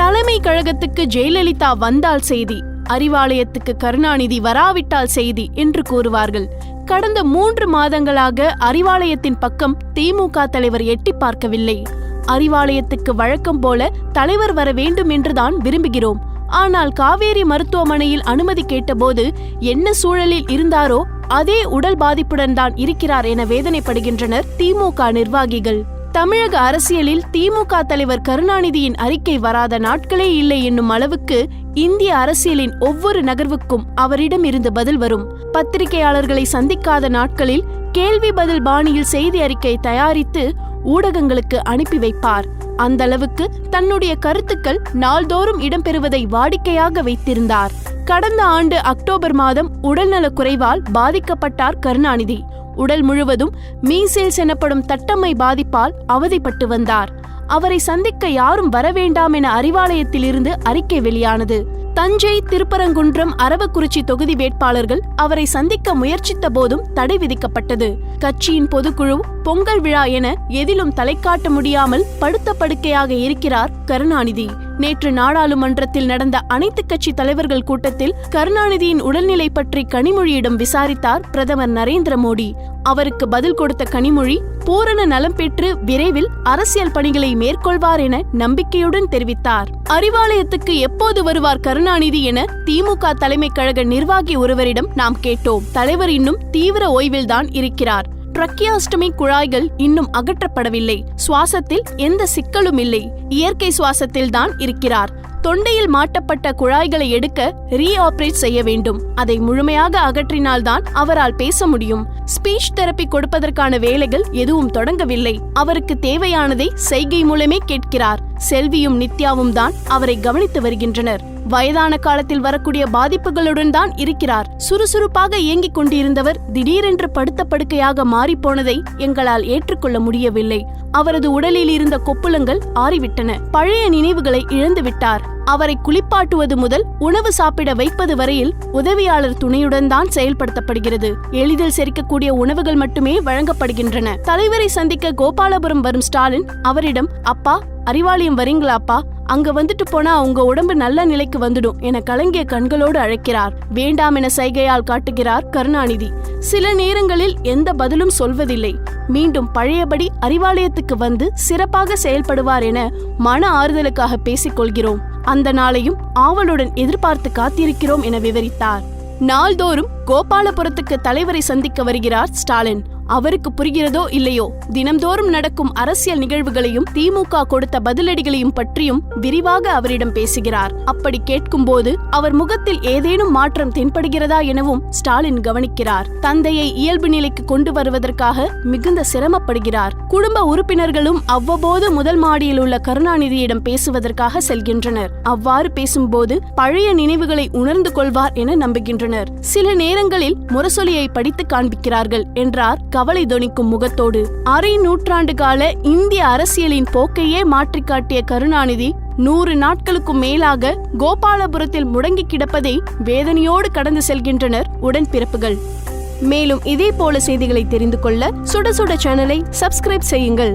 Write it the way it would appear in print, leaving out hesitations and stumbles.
தலைமை கழகத்துக்கு ஜெயலலிதா வந்தால் செய்தி, அறிவாலயத்துக்கு கருணாநிதி வராவிட்டால் செய்தி என்று கூறுவார்கள். கடந்த 3 மாதங்களாக அறிவாலயத்தின் பக்கம் திமுக தலைவர் எட்டி பார்க்கவில்லை. அறிவாலயத்துக்கு வழக்கம் போல தலைவர் வர வேண்டும் என்றுதான் விரும்புகிறோம். ஆனால் காவேரி மருத்துவமனையில் அனுமதி கேட்டபோது என்ன சூழலில் இருந்தாரோ அதே உடல் பாதிப்புடன் தான் இருக்கிறார் என வேதனைப்படுகின்றனர் திமுக நிர்வாகிகள். தமிழக அரசியலில் திமுக தலைவர் கருணாநிதியின் அறிக்கை வராத நாட்களே இல்லை என்னும் அளவுக்கு இந்திய அரசியலின் ஒவ்வொரு நகர்வுக்கும் அவரிடம் இருந்து பதில் வரும். பத்திரிகையாளர்களை சந்திக்காத நாட்களில் கேள்வி பதில் பாணியில் செய்தி அறிக்கை தயாரித்து ஊடகங்களுக்கு அனுப்பி வைப்பார். அந்த அளவுக்கு தன்னுடைய கருத்துக்கள் நாள்தோறும் இடம்பெறுவதை வாடிக்கையாக வைத்திருந்தார். கடந்த ஆண்டு அக்டோபர் மாதம் உடல்நலக் குறைவால் பாதிக்கப்பட்டார் கருணாநிதி. உடல் முழுவதும் மீசேல்ஸ் எனப்படும் தட்டம்மை பாதிப்பால் அவதிப்பட்டு வந்தார். அவரை சந்திக்க யாரும் வரவேண்டாம் என அறிவாலயத்தில் இருந்து அறிக்கை வெளியானது. தஞ்சை, திருப்பரங்குன்றம், அரவக்குறிச்சி தொகுதி வேட்பாளர்கள் அவரை சந்திக்க முயற்சித்த போதும் தடை விதிக்கப்பட்டது. கட்சியின் பொதுக்குழு, பொங்கல் விழா என எதிலும் தலை காட்ட முடியாமல் படுத்த படுக்கையாக இருக்கிறார் கருணாநிதி. நேற்று நாடாளுமன்றத்தில் நடந்த அனைத்து கட்சி தலைவர்கள் கூட்டத்தில் கருணாநிதியின் உடல்நிலை பற்றி கனிமொழியிடம் விசாரித்தார் பிரதமர் நரேந்திர மோடி. அவருக்கு பதில் கொடுத்த கனிமொழி பூரண நலம் பெற்று விரைவில் அரசியல் பணிகளை மேற்கொள்வார் என நம்பிக்கையுடன் தெரிவித்தார். அறிவாலயத்துக்கு எப்போது வருவார் கருணாநிதி என திமுக தலைமை கழக நிர்வாகி ஒருவரிடம் நாம் கேட்டோம். தலைவர் இன்னும் தீவிர ஓய்வில்தான் இருக்கிறார். ட்ரக்கியாஸ்டமி குழாய்கள் இன்னும் அகற்றப்படவில்லை. சுவாசத்தில் எந்த சிக்கலும் இல்லை. இயற்கை சுவாசத்தில் தான் இருக்கிறார். தொண்டையில் மாட்டப்பட்ட குழாய்களை எடுக்க ரீஆபரேட் செய்ய வேண்டும். அதை முழுமையாக அகற்றினால்தான் அவரால் பேச முடியும். ஸ்பீச் தெரப்பி கொடுப்பதற்கான வேலைகள் எதுவும் தொடங்கவில்லை. அவருக்கு தேவையானதை செய்கை மூலமே கேட்கிறார். செல்வியும் நித்யாவும் தான் அவரை கவனித்து வருகின்றனர். வயதான காலத்தில் வரக்கூடிய பாதிப்புகளுடன் தான் இருக்கிறார். சுறுசுறுப்பாக இயங்கிக் கொண்டிருந்தவர் திடீரென்று படுத்த படுக்கையாக மாறிப்போனதை எங்களால் ஏற்றுக்கொள்ள முடியவில்லை. அவரது உடலில் இருந்த கொப்புளங்கள் ஆறிவிட்டன. பழைய நினைவுகளை இழந்து விட்டார். அவரை குளிப்பாட்டுவது முதல் உணவு சாப்பிட வைப்பது வரையில் உதவியாளர் துணையுடன் தான் செயல்படுத்தப்படுகிறது. எளிதில் செரிக்கக்கூடிய உணவுகள் மட்டுமே வழங்கப்படுகின்றன. தலைவரை சந்திக்க கோபாலபுரம் வரும் ஸ்டாலின் அவரிடம், அப்பா அறிவாலயம் வரீங்களாப்பா, அங்க வந்துட்டு போனா உங்க உடம்பு நல்ல நிலைக்கு வந்துடும் என கலங்கிய கண்களோடு அழைக்கிறார். வேண்டாம் என சைகையால் காட்டுகிறார் கருணாநிதி. சில நேரங்களில் எந்த பதிலும் சொல்வதில்லை. மீண்டும் பழையபடி அறிவாலயத்துக்கு வந்து சிறப்பாக செயல்படுவார் என மன ஆறுதலுக்காக பேசிக் கொள்கிறோம். அந்த நாளையும் ஆவலுடன் எதிர்பார்த்து காத்திருக்கிறோம் என விவரித்தார். நாள்தோறும் கோபாலபுரத்துக்கு தலைவரை சந்திக்க வருகிறார் ஸ்டாலின். அவருக்கு புரிகிறதோ இல்லையோ, தினம்தோறும் நடக்கும் அரசியல் நிகழ்வுகளையும் திமுக கொடுத்த பதிலடிகளையும் பற்றியும் விரிவாக அவரிடம் பேசுகிறார். அப்படி கேட்கும் போது அவர் முகத்தில் ஏதேனும் மாற்றம் தென்படுகிறதா எனவும் ஸ்டாலின் கவனிக்கிறார். தந்தையை இயல்பு நிலைக்கு கொண்டு வருவதற்காக மிகுந்த சிரமப்படுகிறார். குடும்ப உறுப்பினர்களும் அவ்வப்போது முதல் மாடியில் உள்ள கருணாநிதியிடம் பேசுவதற்காக செல்கின்றனர். அவ்வாறு பேசும்போது பழைய நினைவுகளை உணர்ந்து கொள்வார் என நம்புகின்றனர். சில நேரங்களில் முரசொலியை படித்து காண்பிக்கிறார்கள் என்றார் கவலை தொனிக்கும் முகத்தோடு. அரை நூற்றாண்டு கால இந்திய அரசியலின் போக்கையே மாற்றி காட்டிய கருணாநிதி 100 நாட்களுக்கும் மேலாக கோபாலபுரத்தில் முடங்கி கிடப்பதை வேதனையோடு கடந்து செல்கின்றனர் உடன்பிறப்புகள். மேலும் இதே போல செய்திகளை தெரிந்து கொள்ள சுட சுட சேனலை சப்ஸ்கிரைப் செய்யுங்கள்.